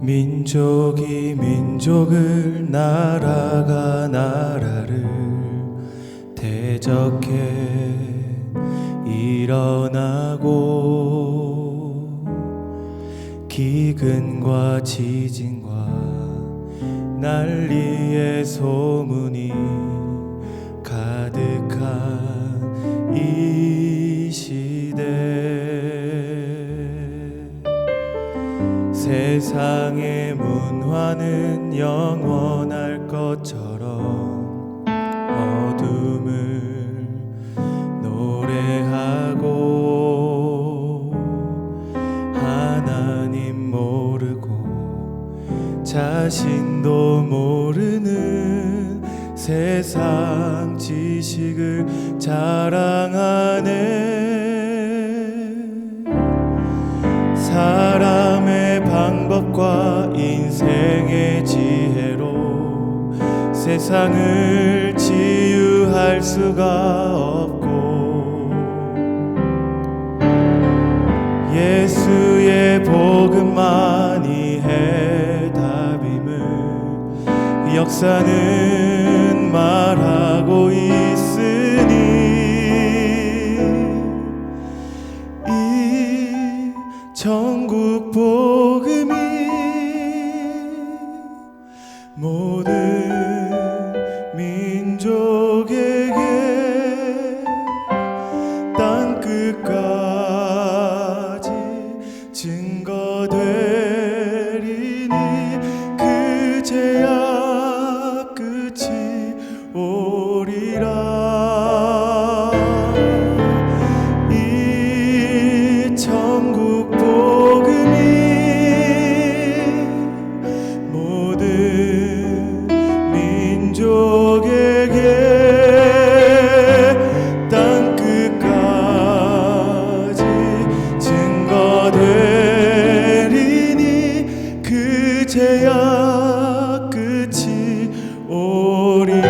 민족이 민족을 나라가 나라를 대적해 일어나고 기근과 지진과 난리의 소문이 가득한 이 시대, 세상의 문화는 영원할 것처럼 어둠을 노래하고 하나님 모르고 자신도 모르는 세상 지식을 자랑하네. 사람의 방법과 인생의 지혜로 세상을 치유할 수가 없고, 예수의 복음만이 해답임을 역사는 말하고 있으니, 이 천국 복음이 모든 민족에게 땅끝까지 증거되리니 그제야 끝이 오리라. 이 천국 복음이 모든 민족에게 땅끝까지 증거되리니 그제야 끝이 오리라.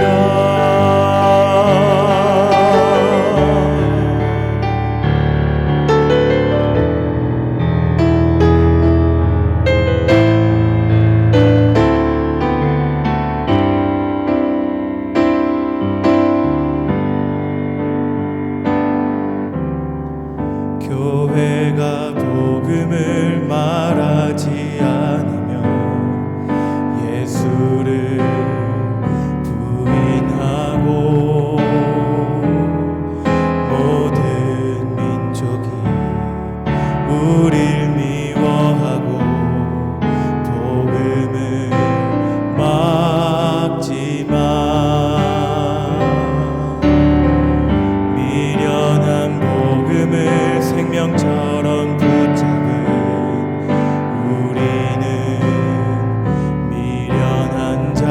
교회가 복음을 말하지 않으며 예수를 부인하고 모든 민족이 우릴 미워하고 복음을 막지만 미련한 복음을 생명처럼 붙잡은 우리는 미련한 자,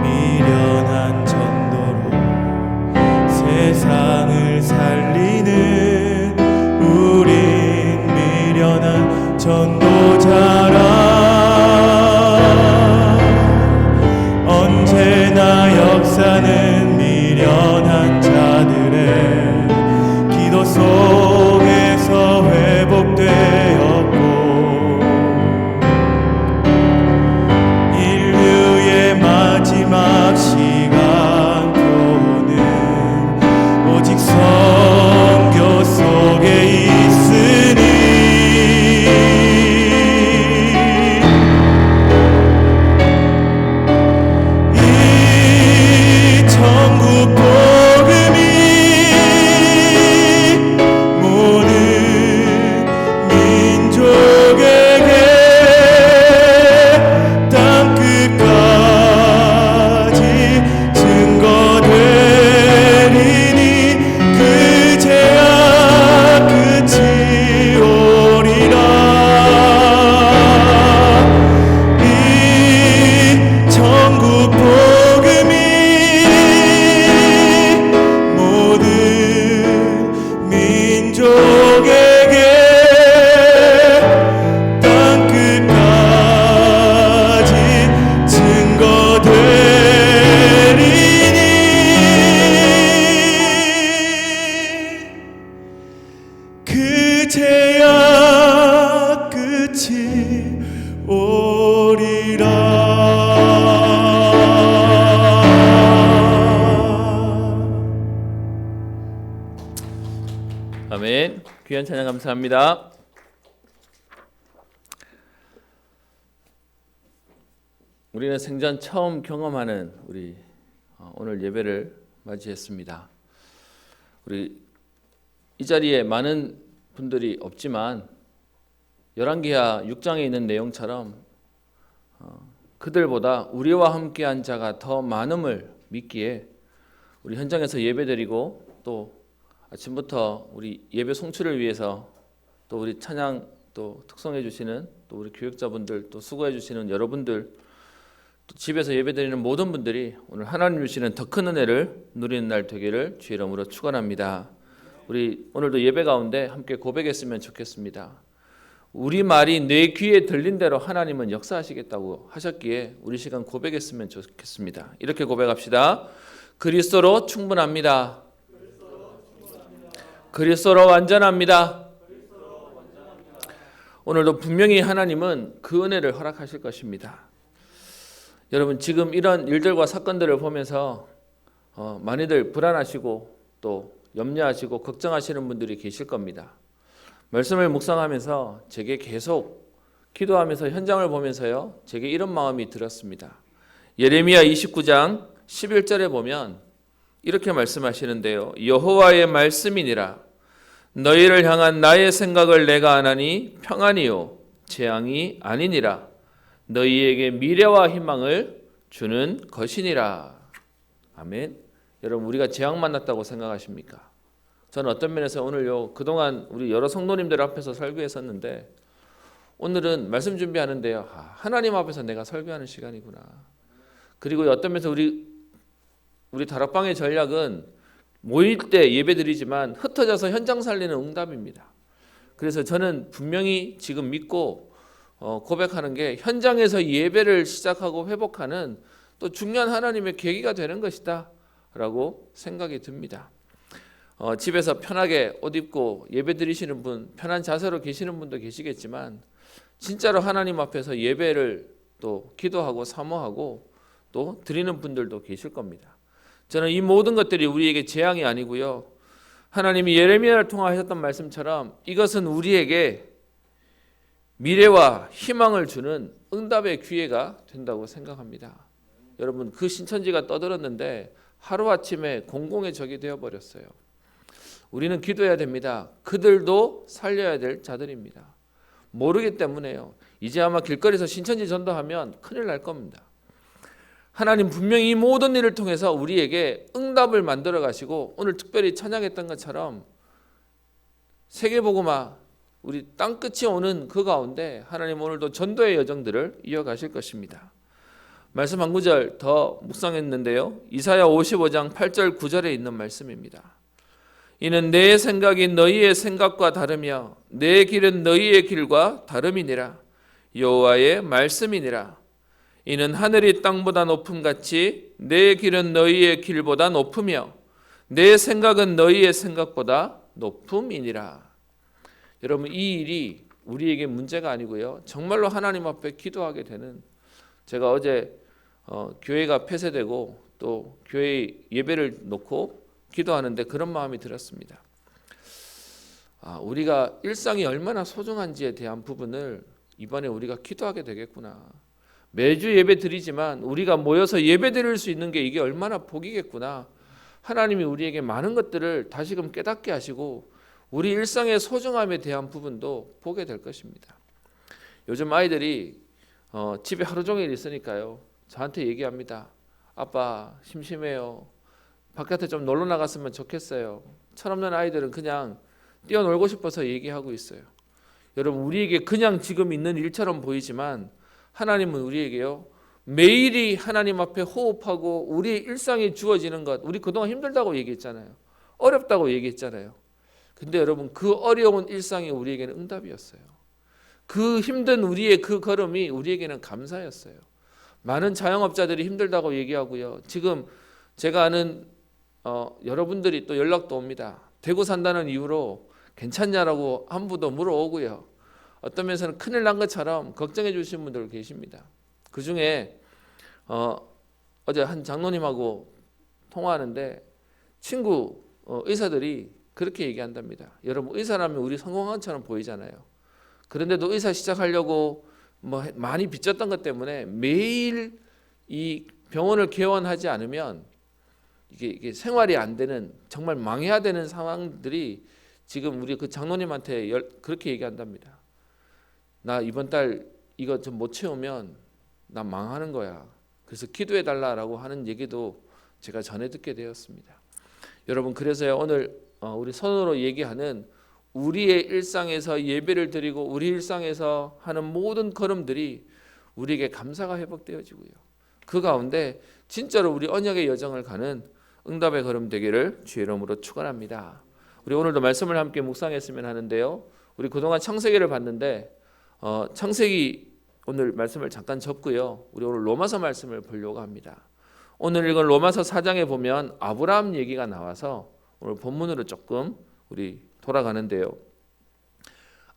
미련한 전도로 세상을 살리는 우린 미련한 전도자라. 언제나 역사는 미련한 자들의 기도 속에서 회복되었고, 인류의 마지막 시간표는 오직 아멘. 귀한 찬양 감사합니다. 우리는 생전 처음 경험하는 우리 오늘 예배를 맞이했습니다. 우리 이 자리에 많은 분들이 없지만 열왕기하 6장에 있는 내용처럼 그들보다 우리와 함께한 자가 더 많음을 믿기에 우리 현장에서 예배드리고 또 아침부터 우리 예배 송출을 위해서 또 우리 찬양 또 특송해 주시는 또 우리 교육자분들 또 수고해 주시는 여러분들 또 집에서 예배드리는 모든 분들이 오늘 하나님 주시는 더 큰 은혜를 누리는 날 되기를 주의 이름으로 축원합니다. 우리 오늘도 예배 가운데 함께 고백했으면 좋겠습니다. 우리 말이 내 귀에 들린 대로 하나님은 역사하시겠다고 하셨기에 우리 시간 고백했으면 좋겠습니다. 이렇게 고백합시다. 그리스도로 충분합니다. 그리스도로 완전합니다. 오늘도 분명히 하나님은 그 은혜를 허락하실 것입니다. 여러분 지금 이런 일들과 사건들을 보면서 많이들 불안하시고 또 염려하시고 걱정하시는 분들이 계실 겁니다. 말씀을 묵상하면서 제게 계속 기도하면서 현장을 보면서요 제게 이런 마음이 들었습니다. 예레미야 29장 11절에 보면 이렇게 말씀하시는데요. 여호와의 말씀이니라. 너희를 향한 나의 생각을 내가 아나니 평안이요 재앙이 아니니라. 너희에게 미래와 희망을 주는 것이니라. 아멘. 여러분 우리가 재앙 만났다고 생각하십니까? 저는 어떤 면에서 오늘요 그동안 우리 여러 성도님들 앞에서 설교했었는데 오늘은 말씀 준비하는데요 하나님 앞에서 내가 설교하는 시간이구나. 그리고 어떤 면에서 우리 다락방의 전략은 모일 때 예배드리지만 흩어져서 현장 살리는 응답입니다. 그래서 저는 분명히 지금 믿고 고백하는 게 현장에서 예배를 시작하고 회복하는 또 중요한 하나님의 계기가 되는 것이다 라고 생각이 듭니다. 집에서 편하게 옷 입고 예배 드리시는 분, 편한 자세로 계시는 분도 계시겠지만 진짜로 하나님 앞에서 예배를 또 기도하고 사모하고 또 드리는 분들도 계실 겁니다. 저는 이 모든 것들이 우리에게 재앙이 아니고요. 하나님이 예레미야를 통하셨던 말씀처럼 이것은 우리에게 미래와 희망을 주는 응답의 기회가 된다고 생각합니다. 여러분 그 신천지가 떠들었는데 하루아침에 공공의 적이 되어버렸어요. 우리는 기도해야 됩니다. 그들도 살려야 될 자들입니다. 모르기 때문에요. 이제 아마 길거리에서 신천지 전도하면 큰일 날 겁니다. 하나님 분명히 이 모든 일을 통해서 우리에게 응답을 만들어 가시고 오늘 특별히 찬양했던 것처럼 세계복음화 우리 땅끝이 오는 그 가운데 하나님 오늘도 전도의 여정들을 이어가실 것입니다. 말씀 한 구절 더 묵상했는데요. 이사야 55장 8절 9절에 있는 말씀입니다. 이는 내 생각이 너희의 생각과 다르며 내 길은 너희의 길과 다름이니라. 여호와의 말씀이니라. 이는 하늘이 땅보다 높음같이 내 길은 너희의 길보다 높으며 내 생각은 너희의 생각보다 높음이니라. 여러분 이 일이 우리에게 문제가 아니고요. 정말로 하나님 앞에 기도하게 되는 제가 어제 교회가 폐쇄되고 또 교회 예배를 놓고 기도하는데 그런 마음이 들었습니다. 우리가 일상이 얼마나 소중한지에 대한 부분을 이번에 우리가 기도하게 되겠구나. 매주 예배 드리지만 우리가 모여서 예배 드릴 수 있는 게 이게 얼마나 복이겠구나. 하나님이 우리에게 많은 것들을 다시금 깨닫게 하시고 우리 일상의 소중함에 대한 부분도 보게 될 것입니다. 요즘 아이들이 집에 하루 종일 있으니까요. 저한테 얘기합니다. 아빠 심심해요. 바깥에 좀 놀러 나갔으면 좋겠어요. 철없는 아이들은 그냥 뛰어놀고 싶어서 얘기하고 있어요. 여러분 우리에게 그냥 지금 있는 일처럼 보이지만 하나님은 우리에게요. 매일이 하나님 앞에 호흡하고 우리의 일상이 주어지는 것. 우리 그동안 힘들다고 얘기했잖아요. 어렵다고 얘기했잖아요. 근데 여러분 그 어려운 일상이 우리에게는 응답이었어요. 그 힘든 우리의 그 걸음이 우리에게는 감사였어요. 많은 자영업자들이 힘들다고 얘기하고요. 지금 제가 아는 여러분들이 또 연락도 옵니다. 대구 산다는 이유로 괜찮냐라고 한부도 물어오고요. 어떤 면에서는 큰일 난 것처럼 걱정해 주신 분들 계십니다. 그중에 어제 한 장로님하고 통화하는데 친구 의사들이 그렇게 얘기한답니다. 여러분 의사라면 우리 성공한 것처럼 보이잖아요. 그런데도 의사 시작하려고 뭐 많이 빚졌던 것 때문에 매일 이 병원을 개원하지 않으면 이게 생활이 안 되는 정말 망해야 되는 상황들이 지금 우리 그 장로님한테 그렇게 얘기한답니다. 나 이번 달 이거 좀 못 채우면 나 망하는 거야. 그래서 기도해 달라라고 하는 얘기도 제가 전해 듣게 되었습니다. 여러분 그래서요 오늘 우리 선으로 얘기하는 우리의 일상에서 예배를 드리고 우리 일상에서 하는 모든 걸음들이 우리에게 감사가 회복되어지고요. 그 가운데 진짜로 우리 언약의 여정을 가는 응답의 걸음 되기를 주의 이름으로 축원합니다. 우리 오늘도 말씀을 함께 묵상했으면 하는데요. 우리 그동안 창세기를 봤는데 창세기 오늘 말씀을 잠깐 접고요. 우리 오늘 로마서 말씀을 보려고 합니다. 오늘 읽은 로마서 4장에 보면 아브라함 얘기가 나와서 오늘 본문으로 조금 우리 돌아가는데요.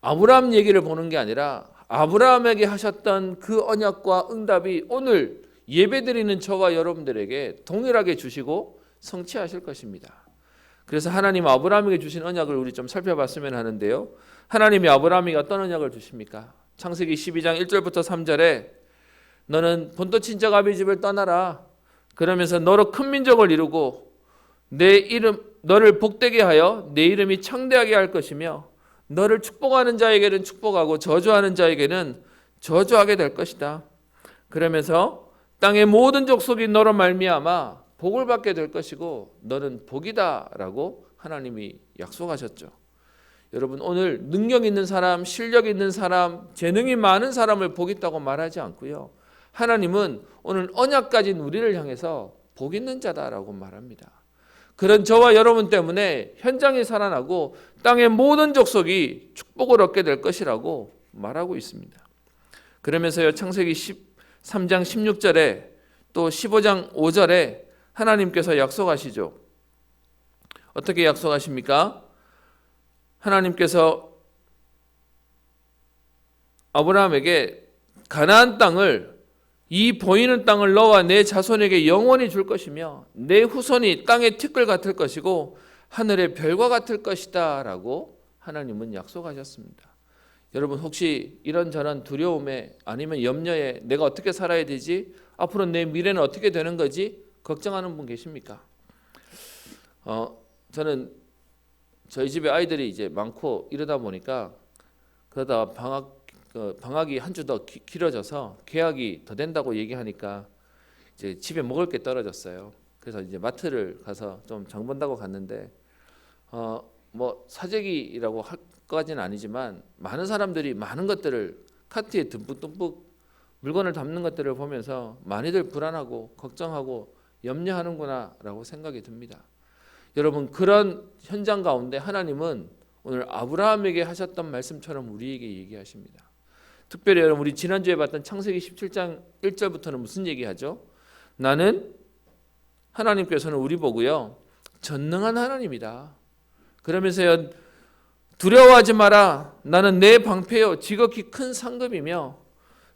아브라함 얘기를 보는 게 아니라 아브라함에게 하셨던 그 언약과 응답이 오늘 예배드리는 저와 여러분들에게 동일하게 주시고 성취하실 것입니다. 그래서 하나님 아브라함에게 주신 언약을 우리 좀 살펴봤으면 하는데요. 하나님이 아브라함에게 어떤 언약을 주십니까? 창세기 12장 1절부터 3절에 너는 본토 친척 아비 집을 떠나라. 그러면서 너로 큰 민족을 이루고 너를 복되게 하여 내 이름이 창대하게 할 것이며 너를 축복하는 자에게는 축복하고 저주하는 자에게는 저주하게 될 것이다. 그러면서 땅의 모든 족속이 너로 말미암아 복을 받게 될 것이고 너는 복이다라고 하나님이 약속하셨죠. 여러분 오늘 능력 있는 사람, 실력 있는 사람, 재능이 많은 사람을 복 있다고 말하지 않고요. 하나님은 오늘 언약 가진 우리를 향해서 복 있는 자다라고 말합니다. 그런 저와 여러분 때문에 현장이 살아나고 땅의 모든 족속이 축복을 얻게 될 것이라고 말하고 있습니다. 그러면서요 창세기 13장 16절에 또 15장 5절에 하나님께서 약속하시죠. 어떻게 약속하십니까? 하나님께서 아브라함에게 가나안 땅을 이 보이는 땅을 너와 내 자손에게 영원히 줄 것이며 내 후손이 땅의 티끌 같을 것이고 하늘의 별과 같을 것이다 라고 하나님은 약속하셨습니다. 여러분 혹시 이런저런 두려움에 아니면 염려에 내가 어떻게 살아야 되지? 앞으로 내 미래는 어떻게 되는 거지? 걱정하는 분 계십니까? 저는 저희 집에 아이들이 이제 많고 이러다 보니까 그러다 방학이 한 주 더 길어져서 개학이 더 된다고 얘기하니까 이제 집에 먹을 게 떨어졌어요. 그래서 이제 마트를 가서 좀 장 본다고 갔는데 뭐 사재기라고 할 것까지는 아니지만 많은 사람들이 많은 것들을 카트에 듬뿍듬뿍 물건을 담는 것들을 보면서 많이들 불안하고 걱정하고 염려하는구나라고 생각이 듭니다. 여러분 그런 현장 가운데 하나님은 오늘 아브라함에게 하셨던 말씀처럼 우리에게 얘기하십니다. 특별히 여러분 우리 지난주에 봤던 창세기 17장 1절부터는 무슨 얘기하죠? 나는 하나님께서는 우리 보고요 전능한 하나님이다. 그러면서요 두려워하지 마라. 나는 내 방패요 지극히 큰 상급이며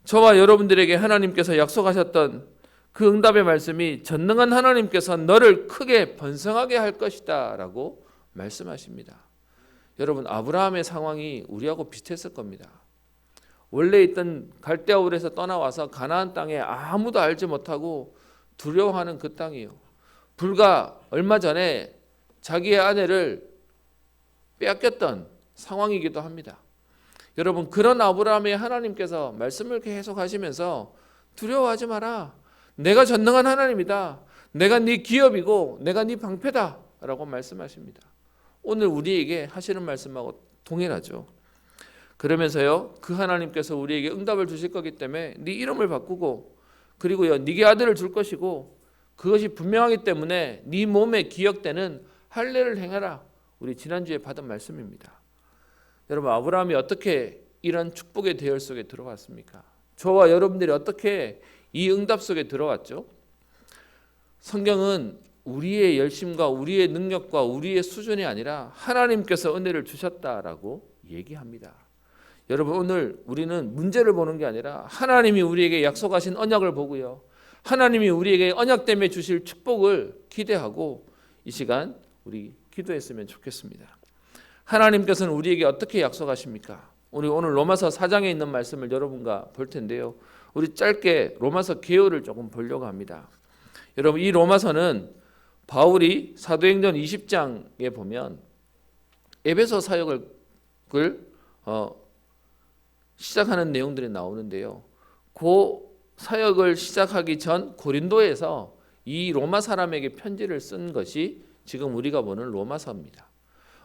저와 여러분들에게 하나님께서 약속하셨던 그 응답의 말씀이 전능한 하나님께서 너를 크게 번성하게 할 것이다 라고 말씀하십니다. 여러분 아브라함의 상황이 우리하고 비슷했을 겁니다. 원래 있던 갈대아울에서 떠나와서 가나안 땅에 아무도 알지 못하고 두려워하는 그 땅이요. 불과 얼마 전에 자기의 아내를 빼앗겼던 상황이기도 합니다. 여러분 그런 아브라함의 하나님께서 말씀을 계속 하시면서 두려워하지 마라. 내가 전능한 하나님이다. 내가 네 기업이고 내가 네 방패다 라고 말씀하십니다. 오늘 우리에게 하시는 말씀하고 동일하죠. 그러면서요 그 하나님께서 우리에게 응답을 주실 거기 때문에 네 이름을 바꾸고 그리고요 네게 아들을 줄 것이고 그것이 분명하기 때문에 네 몸에 기억되는 할례를 행하라. 우리 지난주에 받은 말씀입니다. 여러분 아브라함이 어떻게 이런 축복의 대열 속에 들어왔습니까? 저와 여러분들이 어떻게 이 응답 속에 들어왔죠? 성경은 우리의 열심과 우리의 능력과 우리의 수준이 아니라 하나님께서 은혜를 주셨다라고 얘기합니다. 여러분 오늘 우리는 문제를 보는 게 아니라 하나님이 우리에게 약속하신 언약을 보고요. 하나님이 우리에게 언약 때문에 주실 축복을 기대하고 이 시간 우리 기도했으면 좋겠습니다. 하나님께서는 우리에게 어떻게 약속하십니까? 우리 오늘 로마서 4장에 있는 말씀을 여러분과 볼 텐데요. 우리 짧게 로마서 개요를 조금 보려고 합니다. 여러분, 이 로마서는 바울이 사도행전 20장에 보면 에베소 사역을 시작하는 내용들이 나오는데요. 그 사역을 시작하기 전 고린도에서 이 로마 사람에게 편지를 쓴 것이 지금 우리가 보는 로마서입니다.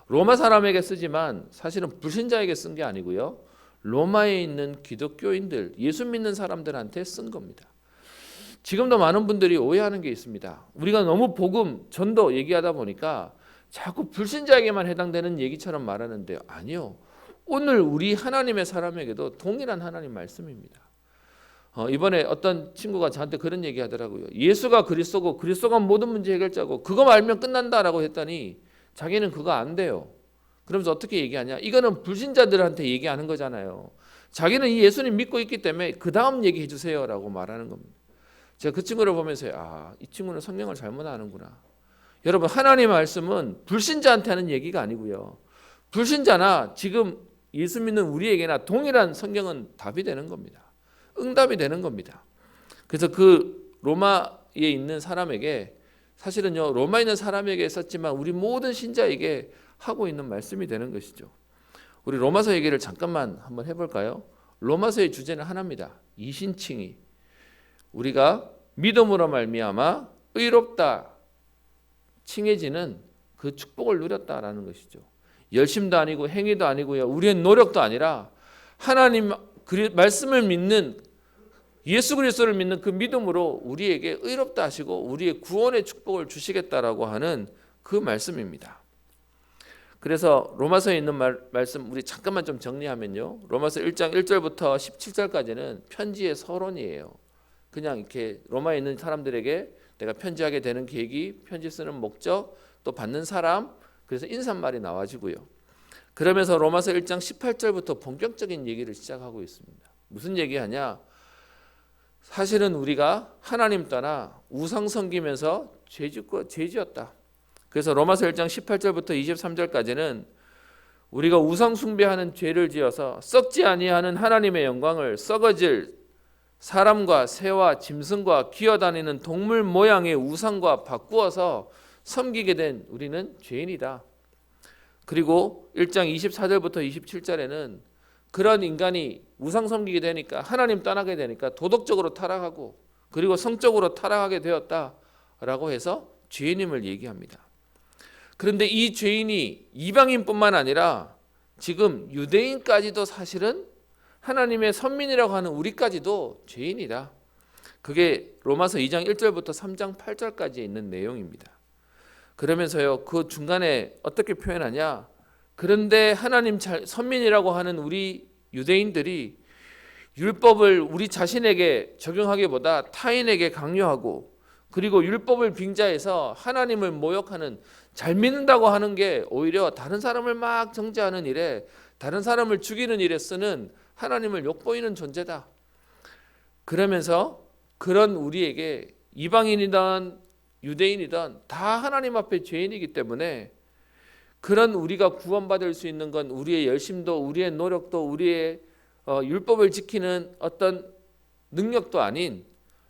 로마 사람에게 쓰지만 사실은 불신자에게 쓴 게 아니고요. 로마에 있는 기독교인들, 예수 믿는 사람들한테 쓴 겁니다. 지금도 많은 분들이 오해하는 게 있습니다. 우리가 너무 복음, 전도 얘기하다 보니까 자꾸 불신자에게만 해당되는 얘기처럼 말하는데요. 아니요. 오늘 우리 하나님의 사람에게도 동일한 하나님 말씀입니다. 이번에 어떤 친구가 저한테 그런 얘기 하더라고요. 예수가 그리스도고 그리스도가 모든 문제 해결자고 그거 알면 끝난다라고 했더니 자기는 그거 안 돼요. 그러면서 어떻게 얘기하냐? 이거는 불신자들한테 얘기하는 거잖아요. 자기는 이 예수님 믿고 있기 때문에 그 다음 얘기해 주세요라고 말하는 겁니다. 제가 그 친구를 보면서 이 친구는 성경을 잘못 아는구나. 여러분, 하나님의 말씀은 불신자한테 하는 얘기가 아니고요. 불신자나 지금 예수 믿는 우리에게나 동일한 성경은 답이 되는 겁니다. 응답이 되는 겁니다. 그래서 그 로마에 있는 사람에게, 사실은요, 로마에 있는 사람에게 썼지만 우리 모든 신자에게 하고 있는 말씀이 되는 것이죠. 우리 로마서 얘기를 잠깐만 한번 해볼까요? 로마서의 주제는 하나입니다. 이신칭의. 우리가 믿음으로 말미암아 의롭다 칭해지는 그 축복을 누렸다라는 것이죠. 열심도 아니고 행위도 아니고요. 우리의 노력도 아니라 하나님 말씀을 믿는, 예수 그리스도를 믿는 그 믿음으로 우리에게 의롭다 하시고 우리의 구원의 축복을 주시겠다라고 하는 그 말씀입니다. 그래서 로마서에 있는 말씀 우리 잠깐만 좀 정리하면요. 로마서 1장 1절부터 17절까지는 편지의 서론이에요. 그냥 이렇게 로마에 있는 사람들에게 내가 편지하게 되는 계기, 편지 쓰는 목적, 또 받는 사람, 그래서 인사말이 나와지고요. 그러면서 로마서 1장 18절부터 본격적인 얘기를 시작하고 있습니다. 무슨 얘기하냐? 사실은 우리가 하나님 떠나 우상 섬기면서 죄 지었다. 그래서 로마서 1장 18절부터 23절까지는 우리가 우상 숭배하는 죄를 지어서 썩지 아니하는 하나님의 영광을 썩어질 사람과 새와 짐승과 기어다니는 동물 모양의 우상과 바꾸어서 섬기게 된 우리는 죄인이다. 그리고 1장 24절부터 27절에는 그런 인간이 우상 섬기게 되니까, 하나님 떠나게 되니까 도덕적으로 타락하고 그리고 성적으로 타락하게 되었다라고 해서 죄인임을 얘기합니다. 그런데 이 죄인이 이방인뿐만 아니라 지금 유대인까지도 사실은 하나님의 선민이라고 하는 우리까지도 죄인이다. 그게 로마서 2장 1절부터 3장 8절까지 있는 내용입니다. 그러면서요, 그 중간에 어떻게 표현하냐? 그런데 하나님 선민이라고 하는 우리 유대인들이 율법을 우리 자신에게 적용하기보다 타인에게 강요하고, 그리고 율법을 빙자해서 하나님을 모욕하는, 잘 믿는다고 하는 게 오히려 다른 사람을 막 정죄하는 일에, 다른 사람을 죽이는 일에 쓰는 하나님을 욕보이는 존재다. 그러면서 그런 우리에게 이방인이든 유대인이든 다 하나님 앞에 죄인이기 때문에 그런 우리가 구원받을 수 있는 건 우리의 열심도, 우리의 노력도, 우리의 율법을 지키는 어떤 능력도 아닌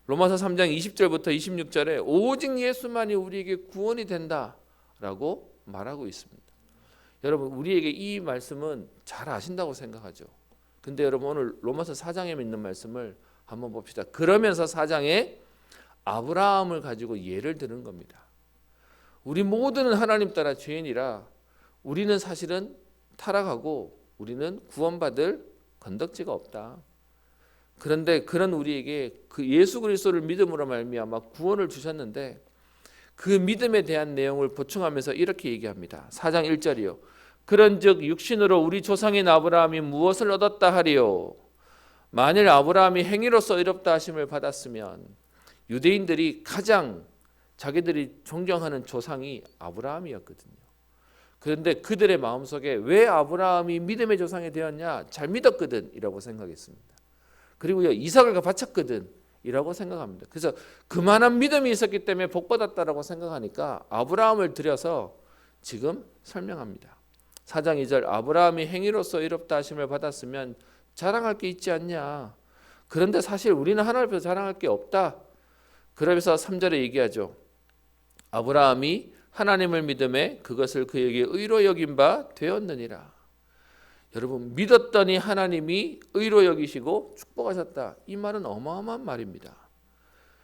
로마서 3장 20절부터 26절에 오직 예수만이 우리에게 구원이 된다라고 말하고 있습니다. 여러분, 우리에게 이 말씀은 잘 아신다고 생각하죠. 근데 여러분, 오늘 로마서 4장에 있는 말씀을 한번 봅시다. 그러면서 4장에 아브라함을 가지고 예를 드는 겁니다. 우리 모두는 하나님 따라 죄인이라 우리는 사실은 타락하고 우리는 구원받을 건덕지가 없다. 그런데 그런 우리에게 그 예수 그리스도를 믿음으로 말미암아 구원을 주셨는데 그 믿음에 대한 내용을 보충하면서 이렇게 얘기합니다. 4장 1절이요. 그런즉 육신으로 우리 조상인 아브라함이 무엇을 얻었다 하리요? 만일 아브라함이 행위로서 의롭다 하심을 받았으면, 유대인들이 가장 자기들이 존경하는 조상이 아브라함이었거든요. 그런데 그들의 마음속에 왜 아브라함이 믿음의 조상이 되었냐? 잘 믿었거든 이라고 생각했습니다. 그리고요, 이삭을 바쳤거든 이라고 생각합니다. 그래서 그만한 믿음이 있었기 때문에 복받았다라고 생각하니까 아브라함을 들여서 지금 설명합니다. 4장 2절 아브라함이 행위로서 의롭다 하심을 받았으면 자랑할 게 있지 않냐. 그런데 사실 우리는 하나님 앞에서 자랑할 게 없다. 그러면서 3절에 얘기하죠. 아브라함이 하나님을 믿음에 그것을 그에게 의로 여긴 바 되었느니라. 여러분 믿었더니 하나님이 의로 여기시고 축복하셨다. 이 말은 어마어마한 말입니다.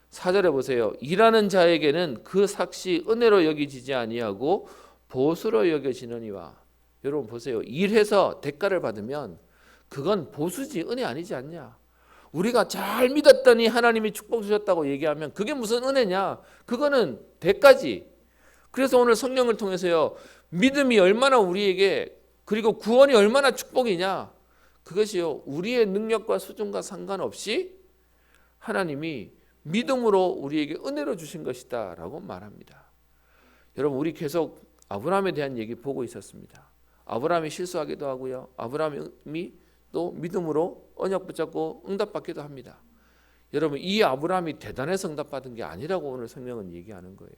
4절에 보세요. 일하는 자에게는 그 삭시 은혜로 여기지지 아니하고 보수로 여겨지느니와. 여러분 보세요. 일해서 대가를 받으면 그건 보수지 은혜 아니지 않냐. 우리가 잘 믿었더니 하나님이 축복 주셨다고 얘기하면 그게 무슨 은혜냐. 그거는 대가지. 그래서 오늘 성령을 통해서요. 믿음이 얼마나 우리에게 그리고 구원이 얼마나 축복이냐. 그것이요. 우리의 능력과 수준과 상관없이 하나님이 믿음으로 우리에게 은혜로 주신 것이다 라고 말합니다. 여러분 우리 계속 아브라함에 대한 얘기 보고 있었습니다. 아브라함이 실수하기도 하고요. 아브라함이 또 믿음으로 언약 붙잡고 응답받기도 합니다. 여러분 이 아브라함이 대단해서 응답받은 게 아니라고 오늘 성령은 얘기하는 거예요.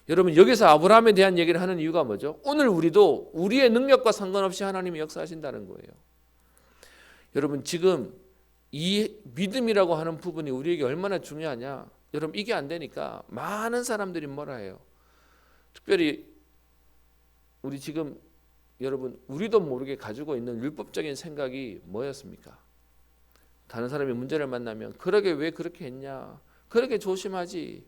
여러분 여기서 아브라함에 대한 얘기를 하는 이유가 뭐죠? 오늘 우리도 우리의 능력과 상관없이 하나님이 역사하신다는 거예요. 여러분 지금 이 믿음이라고 하는 부분이 우리에게 얼마나 중요하냐. 여러분 이게 안 되니까 많은 사람들이 뭐라 해요. 특별히 우리 지금 여러분 우리도 모르게 가지고 있는 율법적인 생각이 뭐였습니까? 다른 사람이 문제를 만나면 그러게 왜 그렇게 했냐. 그렇게 조심하지.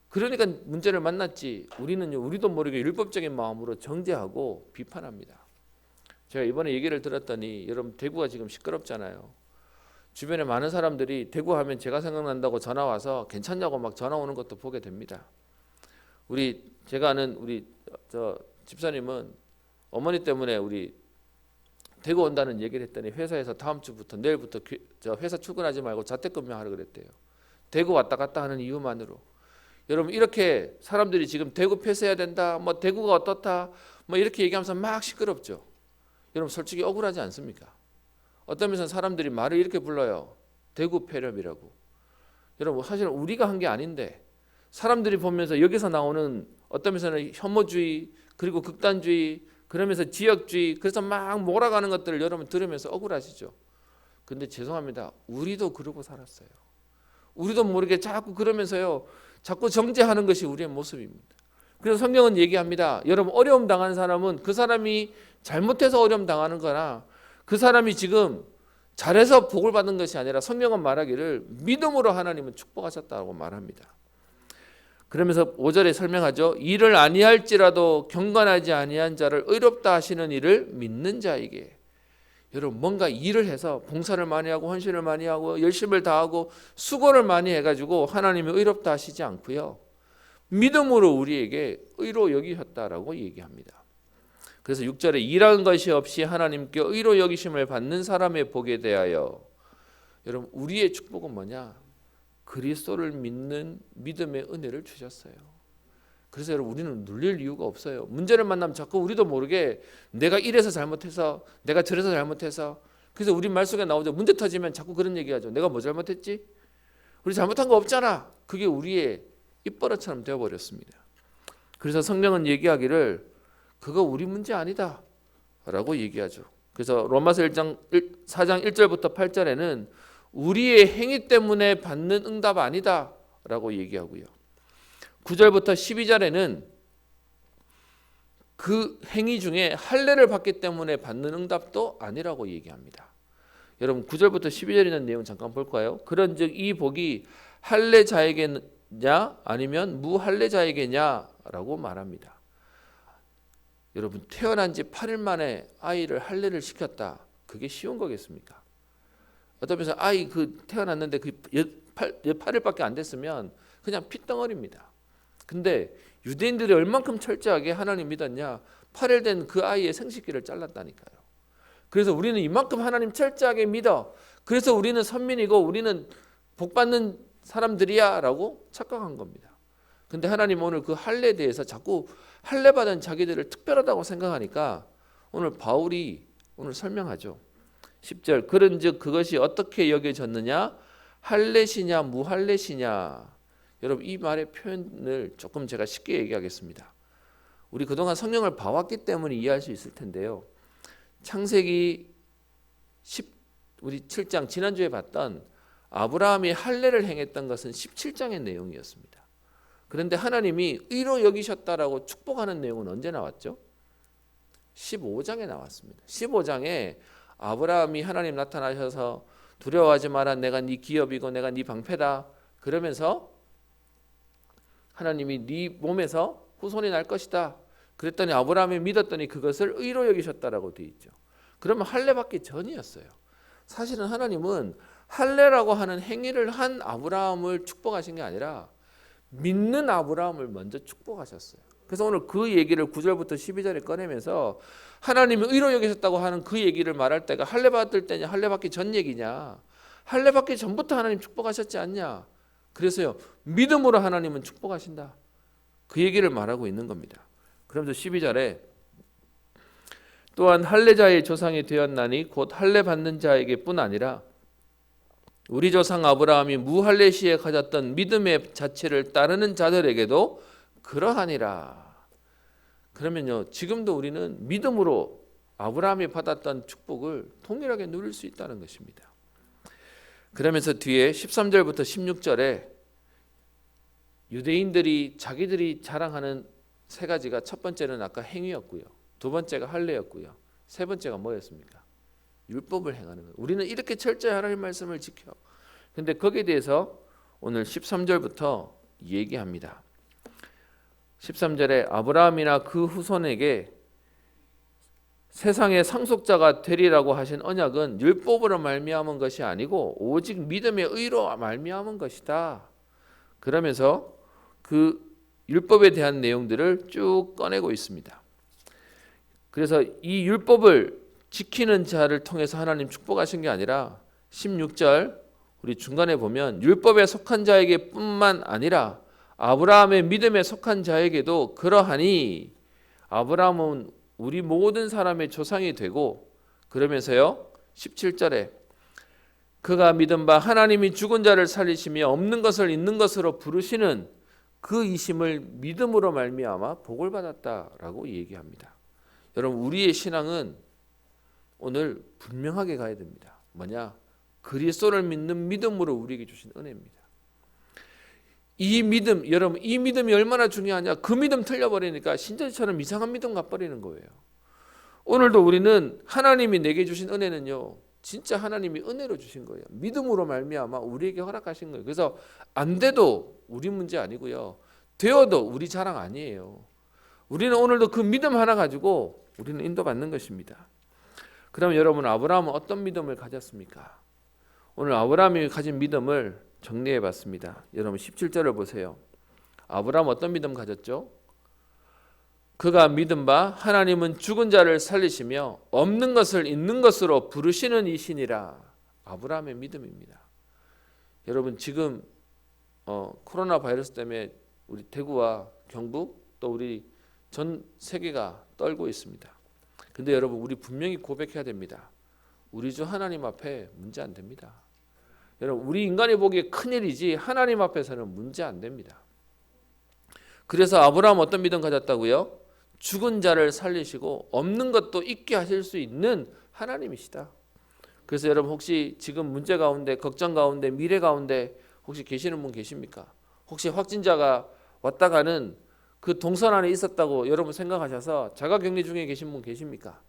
그러니까 문제를 만났지. 우리도 모르게 율법적인 마음으로 정죄하고 비판합니다. 제가 이번에 얘기를 들었더니 여러분 대구가 지금 시끄럽잖아요. 주변에 많은 사람들이 대구하면 제가 생각난다고 전화 와서 괜찮냐고 막 전화 오는 것도 보게 됩니다. 제가 아는 우리 집사님은 어머니 때문에 우리 대구 온다는 얘기를 했더니 회사에서 다음 주부터 내일부터 회사 출근하지 말고 자택근무하라 그랬대요. 대구 왔다 갔다 하는 이유만으로. 여러분 이렇게 사람들이 지금 대구 폐쇄해야 된다. 뭐 대구가 어떻다. 뭐 이렇게 얘기하면서 막 시끄럽죠. 여러분 솔직히 억울하지 않습니까? 어떤 면에서 사람들이 말을 이렇게 불러요. 대구 폐렴이라고. 여러분 사실은 우리가 한 게 아닌데 사람들이 보면서 여기서 나오는 어떤 면에서는 혐오주의 그리고 극단주의 그러면서 지역주의 그래서 막 몰아가는 것들을 여러분 들으면서 억울하시죠. 근데 죄송합니다. 우리도 그러고 살았어요. 우리도 모르게 자꾸 그러면서요. 자꾸 정죄하는 것이 우리의 모습입니다. 그래서 성경은 얘기합니다. 여러분 어려움 당한 사람은 그 사람이 잘못해서 어려움 당하는 거나 그 사람이 지금 잘해서 복을 받은 것이 아니라 성경은 말하기를 믿음으로 하나님은 축복하셨다고 말합니다. 그러면서 5절에 설명하죠. 일을 아니할지라도 경건하지 아니한 자를 의롭다 하시는 일을 믿는 자에게. 여러분 뭔가 일을 해서 봉사를 많이 하고 헌신을 많이 하고 열심을 다하고 수고를 많이 해가지고 하나님이 의롭다 하시지 않고요. 믿음으로 우리에게 의로 여기셨다라고 얘기합니다. 그래서 6절에 일한 것이 없이 하나님께 의로 여기심을 받는 사람의 복에 대하여. 여러분 우리의 축복은 뭐냐? 그리스도를 믿는 믿음의 은혜를 주셨어요. 그래서 여러분 우리는 눌릴 이유가 없어요. 문제를 만나면 자꾸 우리도 모르게 내가 이래서 잘못해서 내가 저래서 잘못해서 그래서 우리 말 속에 나오죠. 문제 터지면 자꾸 그런 얘기하죠. 내가 뭐 잘못했지? 우리 잘못한 거 없잖아. 그게 우리의 입버릇처럼 되어버렸습니다. 그래서 성령은 얘기하기를 그거 우리 문제 아니다 라고 얘기하죠. 그래서 로마서 4장 1절부터 8절에는 우리의 행위 때문에 받는 응답 아니다 라고 얘기하고요. 9절부터 12절에는 그 행위 중에 할례를 받기 때문에 받는 응답도 아니라고 얘기합니다. 여러분 9절부터 12절에 있는 내용 잠깐 볼까요? 그런즉 이 복이 할례자에게냐 아니면 무할례자에게냐라고 말합니다. 여러분 태어난 지 8일 만에 아이를 할례를 시켰다. 그게 쉬운 거겠습니까? 어떤 면에서 아이 태어났는데 8일밖에 안 됐으면 그냥 핏덩어리입니다. 근데 유대인들이 얼만큼 철저하게 하나님 믿었냐? 8일 된 그 아이의 생식기를 잘랐다니까요. 그래서 우리는 이만큼 하나님 철저하게 믿어. 그래서 우리는 선민이고 우리는 복받는 사람들이야 라고 착각한 겁니다. 근데 하나님 오늘 그 할례에 대해서 자꾸 할례 받은 자기들을 특별하다고 생각하니까 오늘 바울이 오늘 설명하죠. 10절 그런즉 그것이 어떻게 여겨졌느냐? 할례시냐 무할례시냐? 여러분 이 말의 표현을 조금 제가 쉽게 얘기하겠습니다. 우리 그동안 성경을 봐왔기 때문에 이해할 수 있을 텐데요. 창세기 10 우리 7장 지난주에 봤던 아브라함이 할례를 행했던 것은 17장의 내용이었습니다. 그런데 하나님이 의로 여기셨다라고 축복하는 내용은 언제 나왔죠? 15장에 나왔습니다. 15장에 아브라함이 하나님 나타나셔서 두려워하지 마라, 내가 네 기업이고 내가 네 방패다. 그러면서 하나님이 네 몸에서 후손이 날 것이다. 그랬더니 아브라함이 믿었더니 그것을 의로 여기셨다라고 되어 있죠. 그러면 할례 받기 전이었어요. 사실은 하나님은 할례라고 하는 행위를 한 아브라함을 축복하신 게 아니라 믿는 아브라함을 먼저 축복하셨어요. 그래서 오늘 그 얘기를 9절부터 12절에 꺼내면서 하나님이 의로 여기셨다고 하는 그 얘기를 말할 때가 할례 받을 때냐, 할례 받기 전 얘기냐, 할례 받기 전부터 하나님 축복하셨지 않냐. 그래서요, 믿음으로 하나님은 축복하신다. 그 얘기를 말하고 있는 겁니다. 그러면서 12절에 또한 할례자의 조상이 되었나니 곧 할례 받는 자에게뿐 아니라 우리 조상 아브라함이 무할례 시에 가졌던 믿음의 자체를 따르는 자들에게도 그러하니라. 그러면요, 지금도 우리는 믿음으로 아브라함이 받았던 축복을 동일하게 누릴 수 있다는 것입니다. 그러면서 뒤에 13절부터 16절에 유대인들이 자기들이 자랑하는 세 가지가, 첫 번째는 아까 행위였고요, 두 번째가 할례였고요, 세 번째가 뭐였습니까? 율법을 행하는 거예요. 우리는 이렇게 철저히 하나님 말씀을 지켜. 근데 거기에 대해서 오늘 13절부터 얘기합니다. 13절에 아브라함이나 그 후손에게 세상의 상속자가 되리라고 하신 언약은 율법으로 말미암은 것이 아니고 오직 믿음의 의로 말미암은 것이다. 그러면서 그 율법에 대한 내용들을 쭉 꺼내고 있습니다. 그래서 이 율법을 지키는 자를 통해서 하나님 축복하신 게 아니라 16절 우리 중간에 보면 율법에 속한 자에게 뿐만 아니라 아브라함의 믿음에 속한 자에게도 그러하니, 아브라함은 우리 모든 사람의 조상이 되고, 그러면서요 17절에 그가 믿은 바 하나님이 죽은 자를 살리시며 없는 것을 있는 것으로 부르시는 그 이심을 믿음으로 말미암아 복을 받았다라고 얘기합니다. 여러분, 우리의 신앙은 오늘 분명하게 가야 됩니다. 뭐냐? 그리스도를 믿는 믿음으로 우리에게 주신 은혜입니다. 이 믿음, 여러분, 이 믿음이 얼마나 중요하냐? 그 믿음 틀려버리니까 신천지처럼 이상한 믿음 가버리는 거예요. 오늘도 우리는 하나님이 내게 주신 은혜는요, 진짜 하나님이 은혜로 주신 거예요. 믿음으로 말미암아 우리에게 허락하신 거예요. 그래서 안 돼도 우리 문제 아니고요, 되어도 우리 자랑 아니에요. 우리는 오늘도 그 믿음 하나 가지고 우리는 인도받는 것입니다. 그럼 여러분, 아브라함은 어떤 믿음을 가졌습니까? 오늘 아브라함이 가진 믿음을 정리해 봤습니다. 여러분 17절을 보세요. 아브라함 어떤 믿음 가졌죠? 그가 믿은 바 하나님은 죽은 자를 살리시며 없는 것을 있는 것으로 부르시는 이시니라. 아브라함의 믿음입니다. 여러분, 지금 코로나 바이러스 때문에 우리 대구와 경북 또 우리 전 세계가 떨고 있습니다. 근데 여러분, 우리 분명히 고백해야 됩니다. 우리 주 하나님 앞에 문제 안 됩니다. 여러분, 우리 인간이 보기에 큰일이지 하나님 앞에서는 문제 안 됩니다. 그래서 아브라함 어떤 믿음 가졌다고요? 죽은 자를 살리시고 없는 것도 있게 하실 수 있는 하나님이시다. 그래서 여러분, 혹시 지금 문제 가운데, 걱정 가운데, 미래 가운데 혹시 계시는 분 계십니까? 혹시 확진자가 왔다 가는 그 동선 안에 있었다고 여러분 생각하셔서 자가격리 중에 계신 분 계십니까?